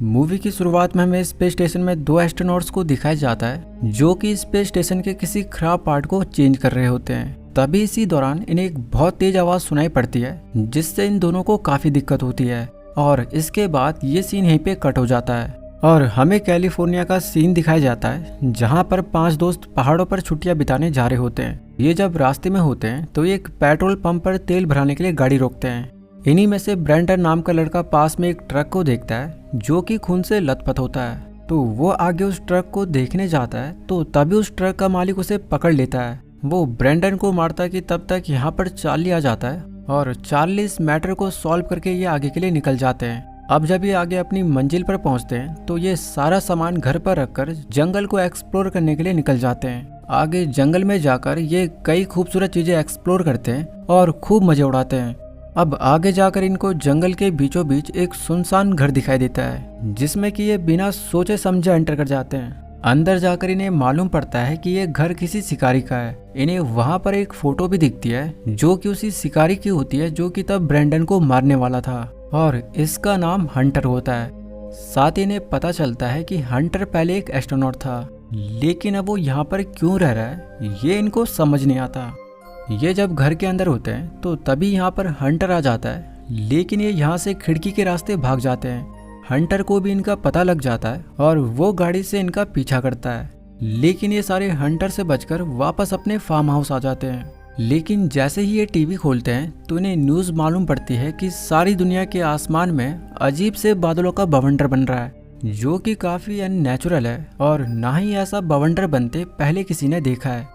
Movie की शुरुआत में हमें स्पेस स्टेशन में दो एस्ट्रोनॉट्स को दिखाया जाता है जो कि स्पेस स्टेशन के किसी खराब पार्ट को चेंज कर रहे होते हैं। तभी इसी दौरान इन्हें एक बहुत तेज आवाज सुनाई पड़ती है जिससे इन दोनों को काफी दिक्कत होती है और इसके बाद ये सीन यहीं पे कट हो जाता है और हमें कैलिफोर्निया का सीन दिखाया जाता है जहाँ पर 5 दोस्त पहाड़ों पर छुट्टियां बिताने जा रहे होते हैं। ये जब रास्ते में होते हैं तो ये एक पेट्रोल पंप पर तेल भराने के लिए गाड़ी रोकते हैं। इन्हीं में से ब्रेंडन नाम का लड़का पास में एक ट्रक को देखता है जो कि खून से लथपथ होता है, तो वो आगे उस ट्रक को देखने जाता है तो तभी उस ट्रक का मालिक उसे पकड़ लेता है। वो ब्रेंडन को मारता है कि तब तक यहाँ पर चार्ली आ जाता है और चार्ली इस मैटर को सॉल्व करके ये आगे के लिए निकल जाते हैं। अब जब ये आगे अपनी मंजिल पर पहुंचते हैं तो ये सारा सामान घर पर रखकर जंगल को एक्सप्लोर करने के लिए निकल जाते हैं। आगे जंगल में जाकर ये कई खूबसूरत चीजें एक्सप्लोर करते हैं और खूब मजे उड़ाते हैं। अब आगे जाकर इनको जंगल के बीचों बीच एक सुनसान घर दिखाई देता है जिसमें कि ये बिना सोचे समझे एंटर कर जाते हैं। अंदर जाकर इन्हें मालूम पड़ता है कि ये घर किसी शिकारी का है। इन्हें वहां पर एक फोटो भी दिखती है जो कि उसी शिकारी की होती है जो कि तब ब्रेंडन को मारने वाला था और इसका नाम हंटर होता है। साथ ही इन्हें पता चलता है कि हंटर पहले एक एस्ट्रोनॉट था लेकिन अब वो यहाँ पर क्यों रह रहा है ये इनको समझ नहीं आता। ये जब घर के अंदर होते हैं तो तभी यहाँ पर हंटर आ जाता है लेकिन ये यहाँ से खिड़की के रास्ते भाग जाते हैं। हंटर को भी इनका पता लग जाता है और वो गाड़ी से इनका पीछा करता है लेकिन ये सारे हंटर से बचकर वापस अपने फार्म हाउस आ जाते हैं। लेकिन जैसे ही ये टीवी खोलते हैं तो इन्हें न्यूज़ मालूम पड़ती है कि सारी दुनिया के आसमान में अजीब से बादलों का बवंडर बन रहा है जो कि काफ़ी अननेचुरल है और ना ही ऐसा बवंडर बनते पहले किसी ने देखा है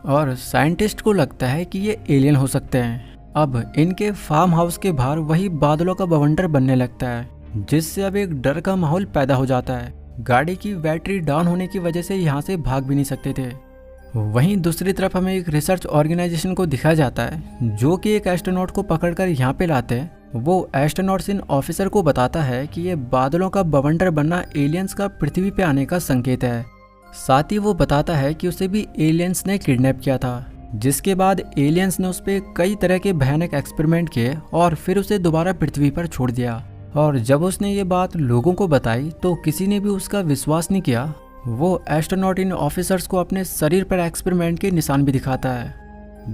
और साइंटिस्ट को लगता है कि ये एलियन हो सकते हैं। अब इनके फार्म हाउस के बाहर वही बादलों का बवंडर बनने लगता है जिससे अब एक डर का माहौल पैदा हो जाता है। गाड़ी की बैटरी डाउन होने की वजह से यहाँ से भाग भी नहीं सकते थे। वहीं दूसरी तरफ हमें एक रिसर्च ऑर्गेनाइजेशन को दिखाया जाता है जो कि एक एस्ट्रोनॉट को पकड़कर यहाँ पे लाते हैं। वो एस्ट्रोनॉट्स इन ऑफिसर को बताता है कि ये बादलों का बवंडर बनना एलियंस का पृथ्वी पे आने का संकेत है। साथ ही वो बताता है कि उसे भी एलियंस ने किडनैप किया था जिसके बाद एलियंस ने उस पर कई तरह के भयानक एक्सपेरिमेंट किए और फिर उसे दोबारा पृथ्वी पर छोड़ दिया। और जब उसने ये बात लोगों को बताई तो किसी ने भी उसका विश्वास नहीं किया। वो एस्ट्रोनॉट इन ऑफिसर्स को अपने शरीर पर एक्सपेरिमेंट के निशान भी दिखाता है।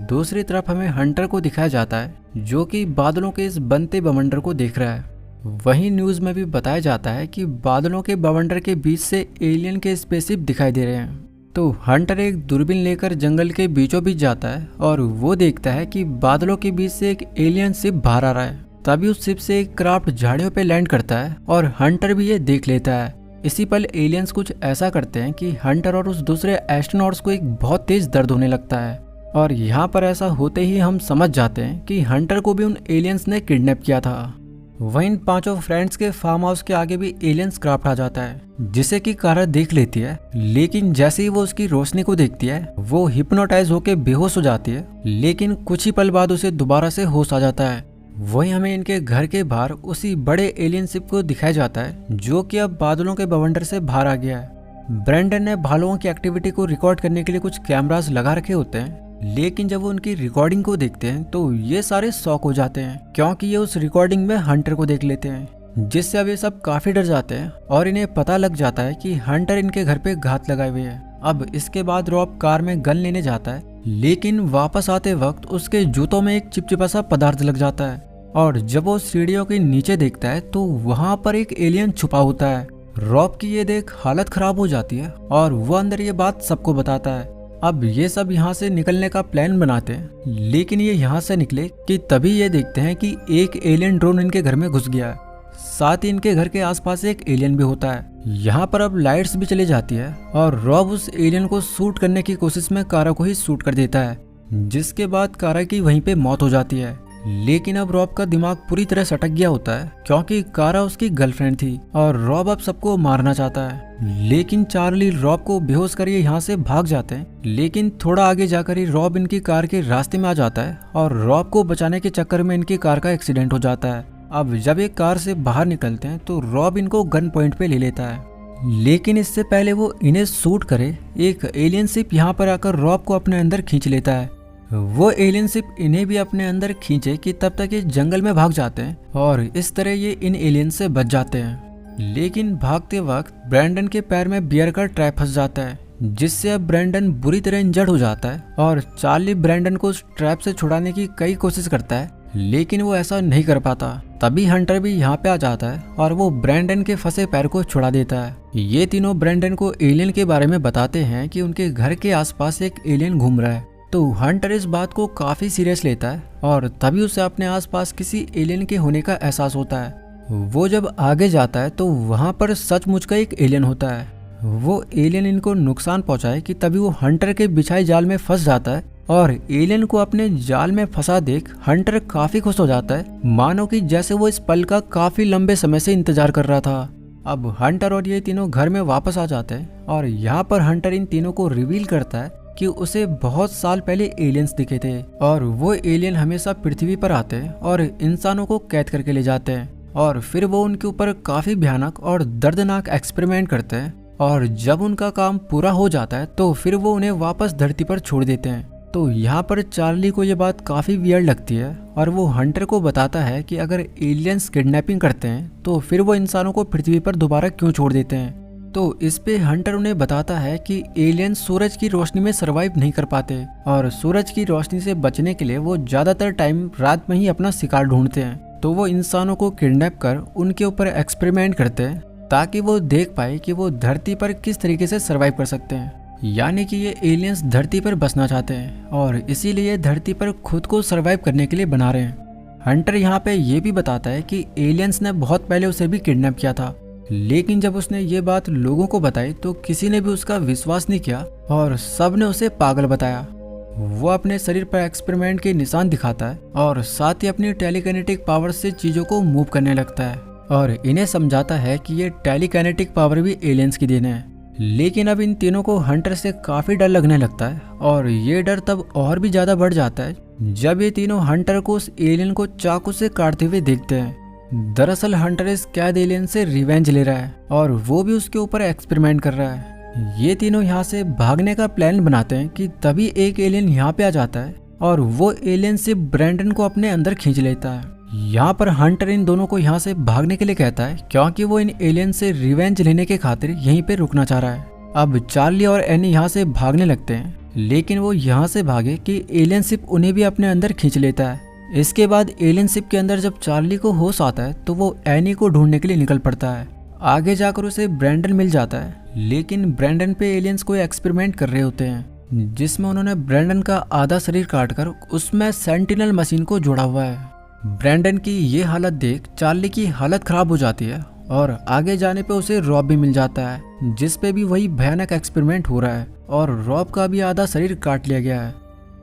दूसरी तरफ हमें हंटर को दिखाया जाता है जो कि बादलों के इस बनते बवंडर को देख रहा है। वहीं न्यूज़ में भी बताया जाता है कि बादलों के बवंडर के बीच से एलियन के स्पेसशिप दिखाई दे रहे हैं। तो हंटर एक दूरबीन लेकर जंगल के बीचों बीच जाता है और वो देखता है कि बादलों के बीच से एक एलियन शिप बाहर आ रहा है। तभी उस शिप से एक क्राफ्ट झाड़ियों पे लैंड करता है और हंटर भी ये देख लेता है। इसी पल एलियंस कुछ ऐसा करते हैं कि हंटर और उस दूसरे एस्ट्रोनॉट्स को एक बहुत तेज दर्द होने लगता है और यहाँ पर ऐसा होते ही हम समझ जाते हैं कि हंटर को भी उन एलियंस ने किडनैप किया था। वहीं इन 5 फ्रेंड्स के फार्म हाउस के आगे भी एलियंस क्राफ्ट आ जाता है जिसे कि कारा देख लेती है लेकिन जैसे ही वो उसकी रोशनी को देखती है वो हिप्नोटाइज होकर बेहोश हो जाती है लेकिन कुछ ही पल बाद उसे दोबारा से होश आ जाता है। वहीं हमें इनके घर के बाहर उसी बड़े एलियन शिप को दिखाया जाता है जो कि अब बादलों के बवंडर से बाहर आ गया है। ब्रेंडन ने भालुओं की एक्टिविटी को रिकॉर्ड करने के लिए कुछ कैमरास लगा रखे होते हैं लेकिन जब वो उनकी रिकॉर्डिंग को देखते हैं तो ये सारे शॉक हो जाते हैं क्योंकि ये उस रिकॉर्डिंग में हंटर को देख लेते हैं जिससे अब ये सब काफी डर जाते हैं और इन्हें पता लग जाता है कि हंटर इनके घर पे घात लगाए हुए है। अब इसके बाद रॉब कार में गन लेने जाता है लेकिन वापस आते वक्त उसके जूतों में एक चिपचिपा सा पदार्थ लग जाता है और जब वो सीढ़ियों के नीचे देखता है तो वहां पर एक एलियन छुपा होता है। रॉब की ये देख हालत खराब हो जाती है और वो अंदर ये बात सबको बताता है। अब ये सब यहाँ से निकलने का प्लान बनाते हैं लेकिन ये यहाँ से निकले कि तभी ये देखते हैं कि एक एलियन ड्रोन इनके घर में घुस गया है। साथ ही इनके घर के आसपास एक एलियन भी होता है। यहाँ पर अब लाइट्स भी चली जाती है और रॉब उस एलियन को शूट करने की कोशिश में कारा को ही शूट कर देता है जिसके बाद कारा की वहीं पे मौत हो जाती है। लेकिन अब रॉब का दिमाग पूरी तरह सटक गया होता है क्योंकि कारा उसकी गर्लफ्रेंड थी और रॉब अब सबको मारना चाहता है। लेकिन चार्ली रॉब को बेहोश कर यहाँ से भाग जाते हैं लेकिन थोड़ा आगे जाकर ही रॉब इनकी कार के रास्ते में आ जाता है और रॉब को बचाने के चक्कर में इनकी कार का एक्सीडेंट हो जाता है। अब जब ये कार से बाहर निकलते हैं तो रॉब इनको गन पॉइंट पे ले लेता है लेकिन इससे पहले वो इन्हें शूट करे एक एलियन शिप यहाँ पर आकर रॉब को अपने अंदर खींच लेता है। वो एलियन शिप इन्हें भी अपने अंदर खींचे कि तब तक ये जंगल में भाग जाते हैं और इस तरह ये इन एलियन से बच जाते हैं। लेकिन भागते वक्त ब्रैंडन के पैर में बियर का ट्रैप फंस जाता है, जिससे अब ब्रैंडन बुरी तरह इंजर्ड हो जाता है और चार्ली ब्रैंडन को उस ट्रैप से छुड़ाने की कई कोशिश करता है, लेकिन वो ऐसा नहीं कर पाता। तभी हंटर भी यहाँ पे आ जाता है और वो ब्रैंडन के फंसे पैर को छुड़ा देता है। ये तीनों ब्रैंडन को एलियन के बारे में बताते हैं कि उनके घर के आसपास एक एलियन घूम रहा है। तो हंटर इस बात को काफी सीरियस लेता है और तभी उसे अपने आसपास किसी एलियन के होने का एहसास होता है। वो जब आगे जाता है तो वहाँ पर सचमुच का एक एलियन होता है। वो एलियन इनको नुकसान पहुंचाए कि तभी वो हंटर के बिछाए जाल में फंस जाता है और एलियन को अपने जाल में फंसा देख हंटर काफी खुश हो जाता है, मानो कि जैसे वो इस पल का काफी लंबे समय से इंतजार कर रहा था। अब हंटर और ये तीनों घर में वापस आ जाते हैं और यहाँ पर हंटर इन तीनों को रिवील करता है कि उसे बहुत साल पहले एलियंस दिखे थे और वो एलियन हमेशा पृथ्वी पर आते हैं और इंसानों को कैद करके ले जाते हैं और फिर वो उनके ऊपर काफी भयानक और दर्दनाक एक्सपेरिमेंट करते हैं और जब उनका काम पूरा हो जाता है तो फिर वो उन्हें वापस धरती पर छोड़ देते हैं। तो यहाँ पर चार्ली को ये बात काफी वियर्ड लगती है और वो हंटर को बताता है कि अगर एलियंस किडनैपिंग करते हैं तो फिर वो इंसानों को पृथ्वी पर दोबारा क्यों छोड़ देते हैं। तो इस पे हंटर उन्हें बताता है कि एलियंस सूरज की रोशनी में सरवाइव नहीं कर पाते और सूरज की रोशनी से बचने के लिए वो ज्यादातर टाइम रात में ही अपना शिकार ढूंढते हैं। तो वो इंसानों को किडनैप कर उनके ऊपर एक्सपेरिमेंट करते हैं ताकि वो देख पाए कि वो धरती पर किस तरीके से सरवाइव कर सकते हैं। यानी कि ये एलियंस धरती पर बसना चाहते हैं और इसीलिए धरती पर खुद को सरवाइव करने के लिए बना रहे हैं। हंटर यहाँ पे ये भी बताता है कि एलियंस ने बहुत पहले उसे भी किडनैप किया था, लेकिन जब उसने ये बात लोगों को बताई तो किसी ने भी उसका विश्वास नहीं किया और सब ने उसे पागल बताया। वो अपने शरीर पर एक्सपेरिमेंट के निशान दिखाता है और साथ ही अपनी टेलीकाइनेटिक पावर से चीजों को मूव करने लगता है और इन्हें समझाता है कि ये टेलीकाइनेटिक पावर भी एलियंस की देन है। लेकिन अब इन तीनों को हंटर से काफी डर लगने लगता है और ये डर तब और भी ज्यादा बढ़ जाता है जब ये तीनों हंटर को उस एलियन को चाकू से काटते हुए देखते हैं। दरअसल हंटर इस कैद एलियन से रिवेंज ले रहा है और वो भी उसके ऊपर एक्सपेरिमेंट कर रहा है। ये तीनों यहाँ से भागने का प्लान बनाते हैं कि तभी एक एलियन यहाँ पे आ जाता है और वो एलियन से ब्रैंडन को अपने अंदर खींच लेता है। यहाँ पर हंटर इन दोनों को यहाँ से भागने के लिए कहता है क्योंकि वो इन एलियन से रिवेंज लेने के खातिर यहीं पे रुकना चाह रहा है। अब चार्ली और एनी यहाँ से भागने लगते हैं, लेकिन वो यहाँ से भागे कि एलियन शिप उन्हें भी अपने अंदर खींच लेता है। इसके बाद एलियन शिप के अंदर जब चार्ली को होश आता है तो वो एनी को ढूंढने के लिए निकल पड़ता है। आगे जाकर उसे ब्रैंडन मिल जाता है, लेकिन ब्रैंडन पे एलियंस कोई एक्सपेरिमेंट कर रहे होते हैं जिसमें उन्होंने ब्रैंडन का आधा शरीर काटकर उसमें सेंटिनल मशीन को जोड़ा हुआ है। ब्रैंडन की ये हालत देख चार्ली की हालत खराब हो जाती है और आगे जाने पे उसे रॉब भी मिल जाता है जिस पे भी वही भयानक एक्सपेरिमेंट हो रहा है और रॉब का भी आधा शरीर काट लिया गया है।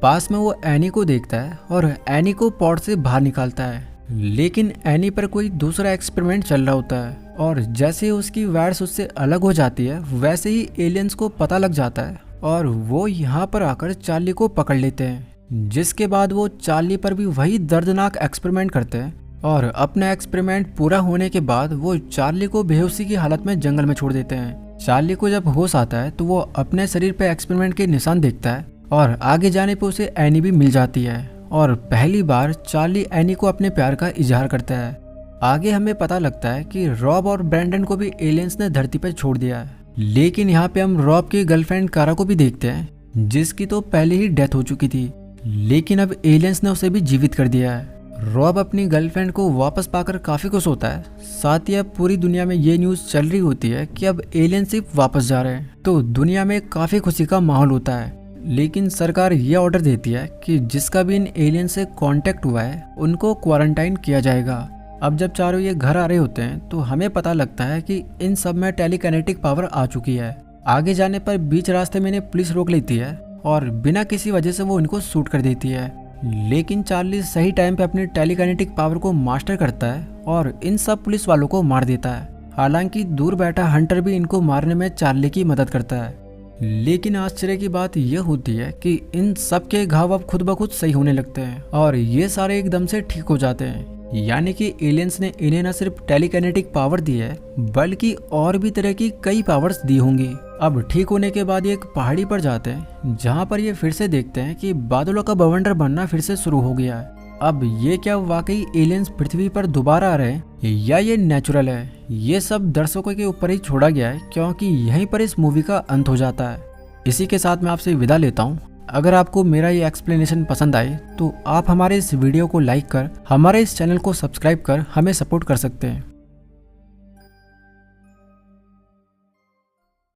पास में वो एनी को देखता है और एनी को पॉट से बाहर निकालता है, लेकिन एनी पर कोई दूसरा एक्सपेरिमेंट चल रहा होता है और जैसे ही उसकी वायर्स उससे अलग हो जाती है वैसे ही एलियंस को पता लग जाता है और वो यहाँ पर आकर चार्ली को पकड़ लेते हैं, जिसके बाद वो चार्ली पर भी वही दर्दनाक एक्सपेरिमेंट करते हैं और अपना एक्सपेरिमेंट पूरा होने के बाद वो चार्ली को बेहोशी की हालत में जंगल में छोड़ देते हैं। चार्ली को जब होश आता है तो वो अपने शरीर पे एक्सपेरिमेंट के निशान देखता है और आगे जाने पे उसे एनी भी मिल जाती है और पहली बार चार्ली एनी को अपने प्यार का इजहार करता है। आगे हमें पता लगता है कि रॉब और ब्रैंडन को भी एलियंस ने धरती पर छोड़ दिया है, लेकिन यहाँ पे हम रॉब की गर्लफ्रेंड कारा को भी देखते हैं जिसकी तो पहले ही डेथ हो चुकी थी, लेकिन अब एलियंस ने उसे भी जीवित कर दिया है। रॉब अपनी गर्लफ्रेंड को वापस पाकर काफी खुश होता है। साथ ही अब पूरी दुनिया में ये न्यूज चल रही होती है कि अब एलियन शिप वापस जा रहे हैं, तो दुनिया में काफी खुशी का माहौल होता है। लेकिन सरकार ये ऑर्डर देती है कि जिसका भी इन एलियन से कांटेक्ट हुआ है उनको क्वारंटाइन किया जाएगा। अब जब चारों ये घर आ रहे होते हैं तो हमें पता लगता है कि इन सब में टेलीकाइनेटिक पावर आ चुकी है। आगे जाने पर बीच रास्ते में इन्हें पुलिस रोक लेती है और बिना किसी वजह से वो इनको शूट कर देती है, लेकिन चार्ली सही टाइम पे अपनी टेलीकाइनेटिक पावर को मास्टर करता है और इन सब पुलिस वालों को मार देता है। हालांकि दूर बैठा हंटर भी इनको मारने में चार्ली की मदद करता है, लेकिन आश्चर्य की बात यह होती है कि इन सब के घाव अब खुद ब खुद सही होने लगते हैं और ये सारे एकदम से ठीक हो जाते हैं। यानी कि एलियंस ने इन्हें न सिर्फ टेलीकाइनेटिक पावर दी है बल्कि और भी तरह की कई पावर्स दी होंगी। अब ठीक होने के बाद ये एक पहाड़ी पर जाते हैं जहाँ पर ये फिर से देखते हैं कि बादलों का बवंडर बनना फिर से शुरू हो गया है अब ये क्या वाकई एलियंस पृथ्वी पर दोबारा आ रहे हैं या ये नेचुरल है, ये सब दर्शकों के ऊपर ही छोड़ा गया है, क्योंकि यहीं पर इस मूवी का अंत हो जाता है। इसी के साथ मैं आपसे विदा लेता हूँ। अगर आपको मेरा ये एक्सप्लेनेशन पसंद आए तो आप हमारे इस वीडियो को लाइक कर हमारे इस चैनल को सब्सक्राइब कर हमें सपोर्ट कर सकते हैं।